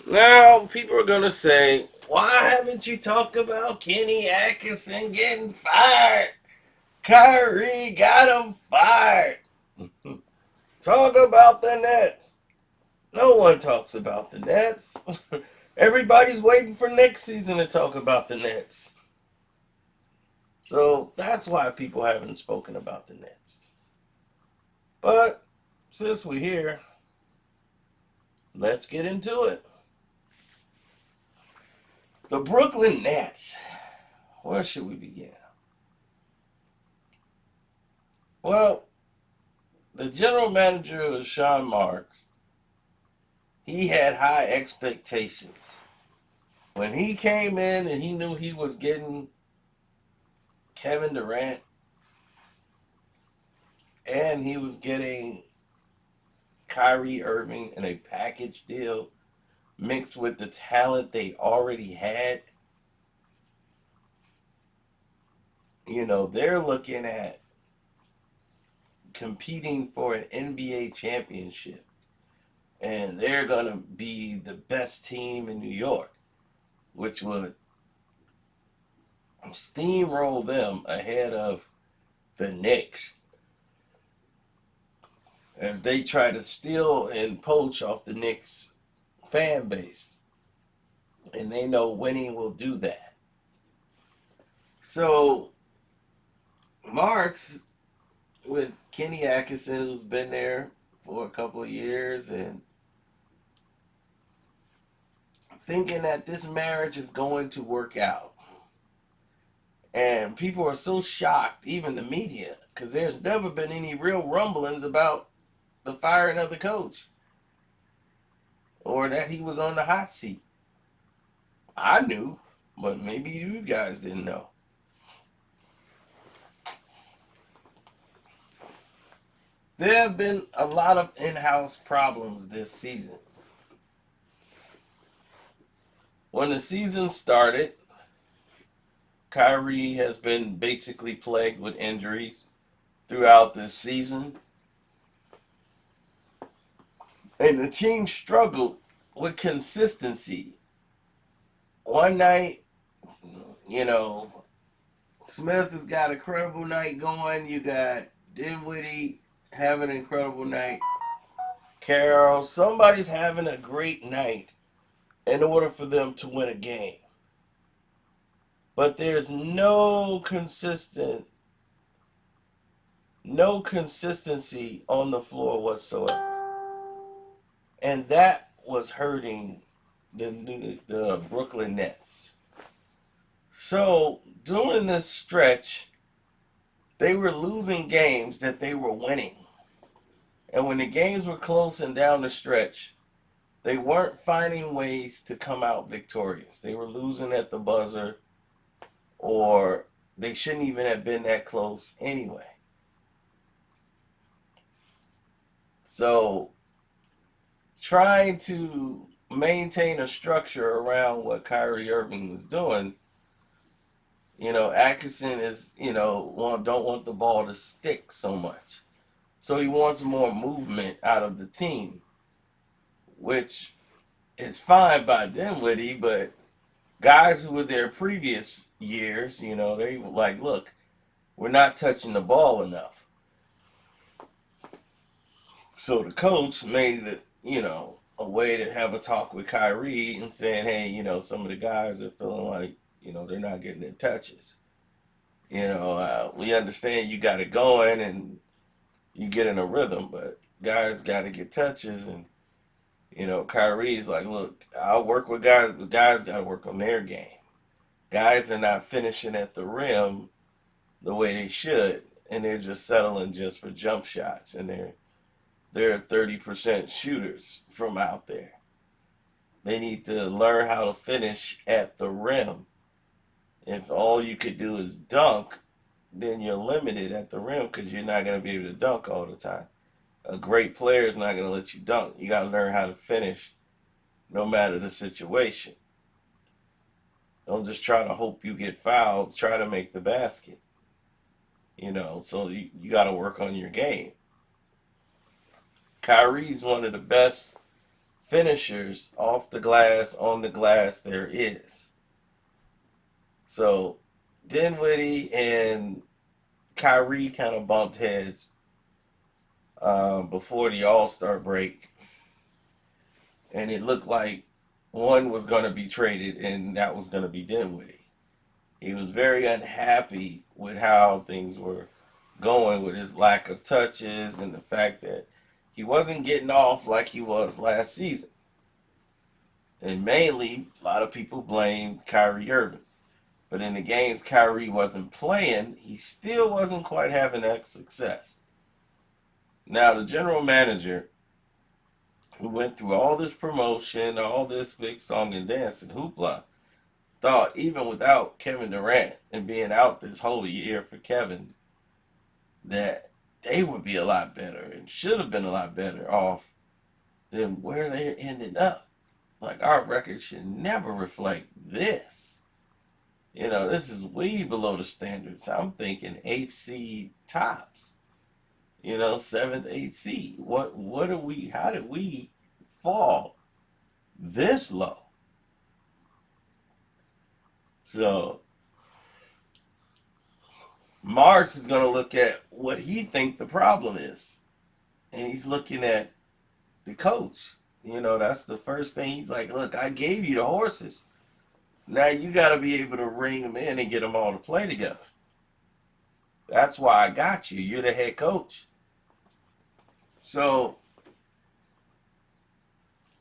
Now, people are going to say, why haven't you talked about Kenny Atkinson getting fired? Kyrie got him fired. Talk about the Nets. No one talks about the Nets. Everybody's waiting for next season to talk about the Nets. So that's why people haven't spoken about the Nets. But since we're here, let's get into it. The Brooklyn Nets. Where should we begin? Well, the general manager was Sean Marks. He had high expectations. When he came in and he knew he was getting Kevin Durant and he was getting Kyrie Irving in a package deal mixed with the talent they already had, they're looking at competing for an NBA championship. And they're going to be the best team in New York, which would steamroll them ahead of the Knicks as they try to steal and poach off the Knicks fan base. And they know winning will do that. So, Marks, with Kenny Atkinson, who's been there for a couple of years, and thinking that this marriage is going to work out. And people are so shocked, even the media, because there's never been any real rumblings about the firing of the coach or that he was on the hot seat. I knew, but maybe you guys didn't know. There have been a lot of in-house problems this season. When the season started, Kyrie has been basically plagued with injuries throughout this season. And the team struggled with consistency. One night, you know, Smith has got a credible night going. You got Dinwiddie having an incredible night. Carroll, somebody's having a great night in order for them to win a game. But there's no consistency on the floor whatsoever. And that was hurting the Brooklyn Nets. So during this stretch, they were losing games that they were winning. And when the games were close and down the stretch, they weren't finding ways to come out victorious. They were losing at the buzzer, or they shouldn't even have been that close anyway. So trying to maintain a structure around what Kyrie Irving was doing, Atkinson is, don't want the ball to stick so much. So he wants more movement out of the team, which is fine by Dinwiddie, but guys who were there previous years, they were like, look, we're not touching the ball enough. So the coach made it, a way to have a talk with Kyrie and saying, hey, some of the guys are feeling like, they're not getting their touches. We understand you got it going and you get in a rhythm, but guys got to get touches. And, Kyrie's like, look, I'll work with guys, but guys got to work on their game. Guys are not finishing at the rim the way they should, and they're just settling just for jump shots, and they're 30% shooters from out there. They need to learn how to finish at the rim. If all you could do is dunk, then you're limited at the rim because you're not going to be able to dunk all the time. A great player is not going to let you dunk. You got to learn how to finish no matter the situation. Don't just try to hope you get fouled. Try to make the basket. So you got to work on your game. Kyrie's one of the best finishers off the glass, on the glass there is. So Dinwiddie and Kyrie kind of bumped heads before the All-Star break, and it looked like one was going to be traded, and that was going to be Dinwiddie. He was very unhappy with how things were going, with his lack of touches and the fact that he wasn't getting off like he was last season. And mainly, a lot of people blamed Kyrie Irving. But in the games Kyrie wasn't playing, he still wasn't quite having that success. Now, the general manager, who went through all this promotion, all this big song and dance and hoopla, thought even without Kevin Durant and being out this whole year for Kevin, that they would be a lot better and should have been a lot better off than where they ended up. Like, our record should never reflect this. You know, this is way below the standards. I'm thinking 8th seed tops. You know, 7th, 8th seed. What are we, how did we fall this low? So Marks is going to look at what he think the problem is. And he's looking at the coach. You know, that's the first thing. He's like, look, I gave you the horses. Now you got to be able to ring them in and get them all to play together. That's why I got you. You're the head coach. So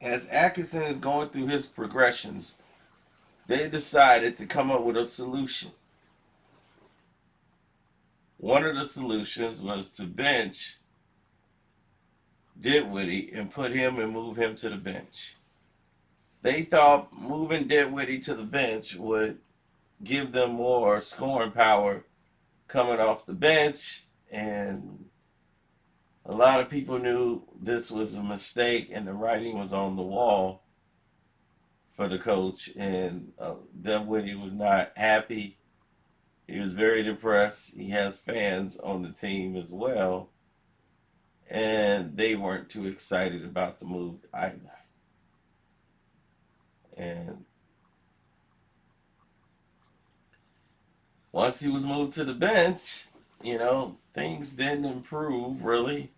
as Atkinson is going through his progressions, they decided to come up with a solution. One of the solutions was to bench Dinwiddie and put him and move him to the bench. They thought moving Dinwiddie to the bench would give them more scoring power coming off the bench, and a lot of people knew this was a mistake and the writing was on the wall for the coach, and Dinwiddie was not happy. He was very depressed. He has fans on the team as well, and they weren't too excited about the move either. And once he was moved to the bench, you know, things didn't improve really,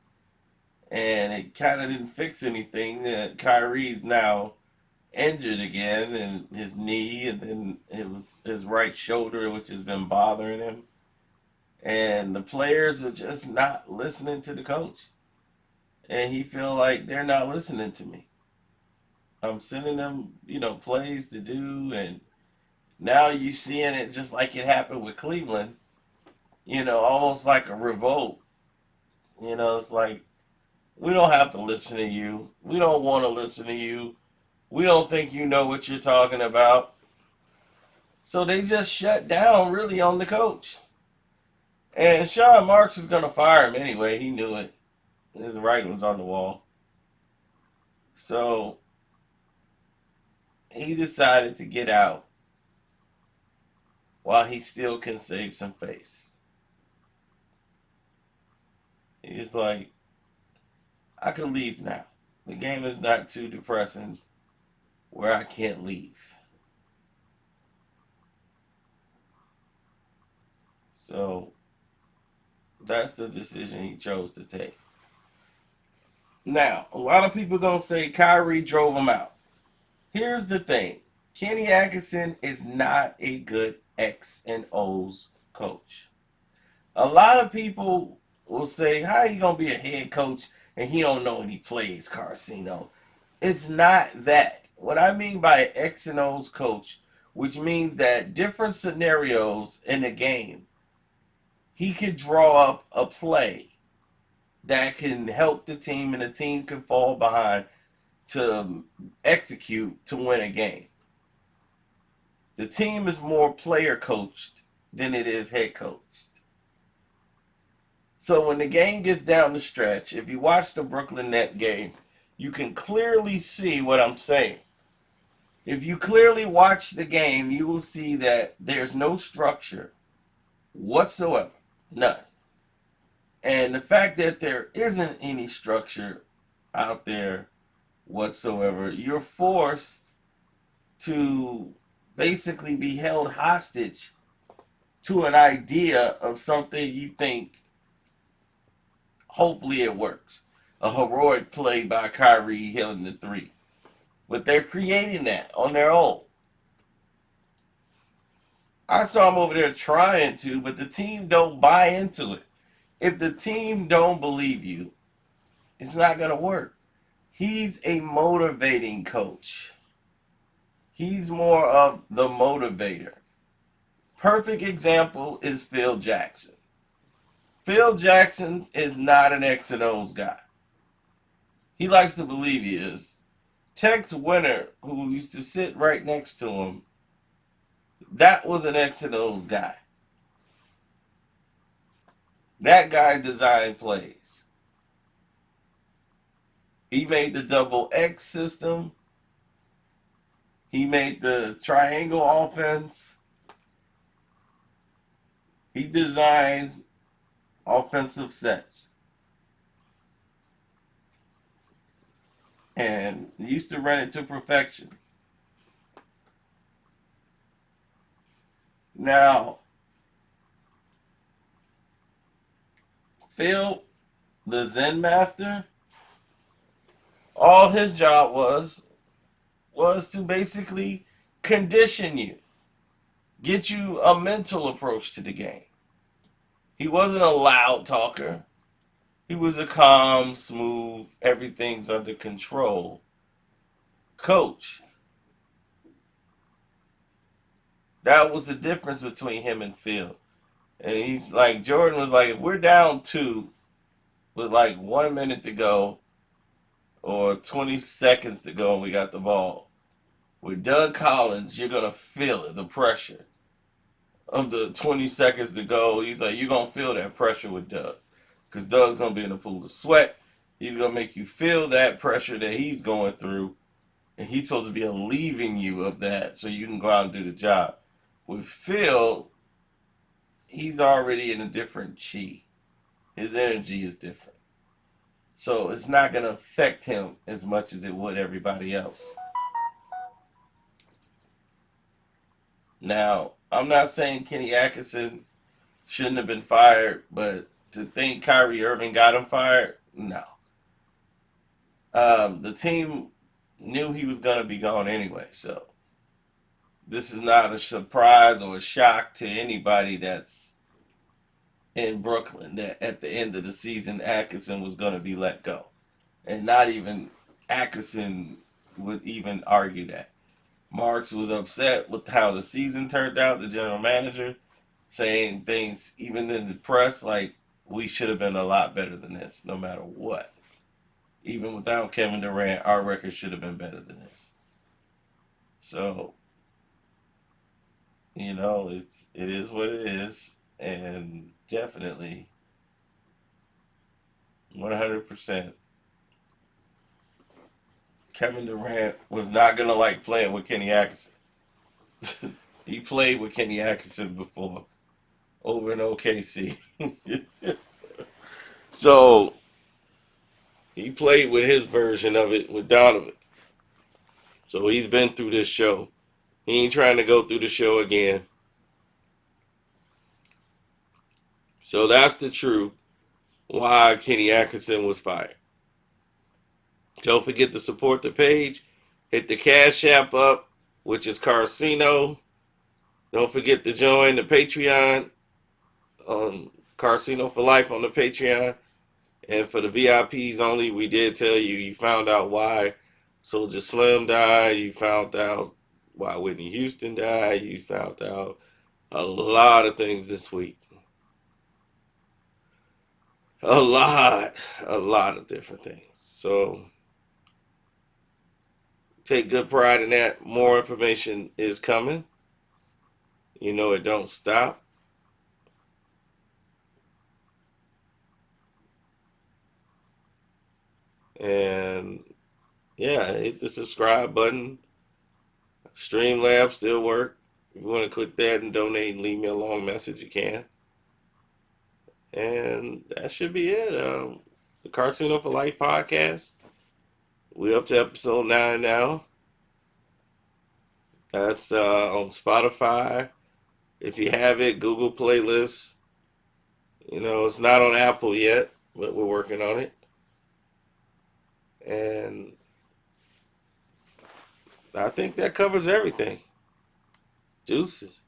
and it kind of didn't fix anything. Kyrie's now injured again, and his knee, and then it was his right shoulder, which has been bothering him. And the players are just not listening to the coach, and he feel like they're not listening to me. I'm sending them, you know, plays to do, and now you seeing it just like it happened with Cleveland. You know, almost like a revolt. You know, it's like, we don't have to listen to you. We don't want to listen to you. We don't think you know what you're talking about. So they just shut down really on the coach. And Sean Marks is going to fire him anyway. He knew it. His writing was on the wall. So he decided to get out while he still can save some face. He's like, I can leave now. The game is not too depressing where I can't leave. So that's the decision he chose to take. Now, a lot of people are going to say Kyrie drove him out. Here's the thing. Kenny Atkinson is not a good X and O's coach. A lot of people will say, how are you going to be a head coach and he don't know any plays, Carcino? It's not that. What I mean by an X and O's coach, which means that different scenarios in the game, he could draw up a play that can help the team and the team can fall behind to execute to win a game. The team is more player coached than it is head coached. So when the game gets down the stretch, if you watch the Brooklyn Net game, you can clearly see what I'm saying. If you clearly watch the game, you will see that there's no structure whatsoever. None. And the fact that there isn't any structure out there whatsoever. You're forced to basically be held hostage to an idea of something you think hopefully it works. A heroic play by Kyrie hitting the three. But they're creating that on their own. I saw him over there trying to, but the team don't buy into it. If the team don't believe you, it's not going to work. He's a motivating coach. He's more of the motivator. Perfect example is Phil Jackson. Phil Jackson is not an X and O's guy. He likes to believe he is. Tex Winter, who used to sit right next to him, that was an X and O's guy. That guy designed plays. He made the double X system. He made the triangle offense. He designs offensive sets. And he used to run it to perfection. Now, Phil, the Zen master, all his job was to basically condition you, get you a mental approach to the game. He wasn't a loud talker. He was a calm, smooth, everything's under control coach. That was the difference between him and Phil. And he's like, Jordan was like, if we're down two with like 1 minute to go or 20 seconds to go and we got the ball, with Doug Collins, you're going to feel it, the pressure of the 20 seconds to go. He's like, you're going to feel that pressure with Doug. Because Doug's going to be in a pool of sweat. He's going to make you feel that pressure that he's going through. And he's supposed to be relieving you of that so you can go out and do the job. With Phil, he's already in a different chi. His energy is different. So it's not going to affect him as much as it would everybody else. Now, I'm not saying Kenny Atkinson shouldn't have been fired, but to think Kyrie Irving got him fired, no. The team knew he was going to be gone anyway, so this is not a surprise or a shock to anybody that's in Brooklyn that at the end of the season Atkinson was going to be let go. And not even Atkinson would even argue that. Marks was upset with how the season turned out, the general manager, saying things even in the press like we should have been a lot better than this, no matter what. Even without Kevin Durant, our record should have been better than this. So, it is what it is, and definitely 100% Kevin Durant was not gonna like playing with Kenny Atkinson. He played with Kenny Atkinson before over in OKC. So he played with his version of it with Donovan. So he's been through this show. He ain't trying to go through the show again. So that's the truth why Kenny Atkinson was fired. Don't forget to support the page. Hit the Cash App up, which is Carcino. Don't forget to join the Patreon on Carcino for Life on the Patreon. And for the VIPs only, we did tell you, you found out why Soldier Slim died. You found out why Whitney Houston died. You found out a lot of things this week. A lot of different things. So take good pride in that. More information is coming. It don't stop. And yeah, hit the subscribe button. Streamlabs still work. If you want to click that and donate and leave me a long message, you can. And that should be it. The Carcino for Life podcast. We're up to episode 9 now. That's on Spotify. If you have it, Google Playlist. It's not on Apple yet, but we're working on it. And I think that covers everything. Juices.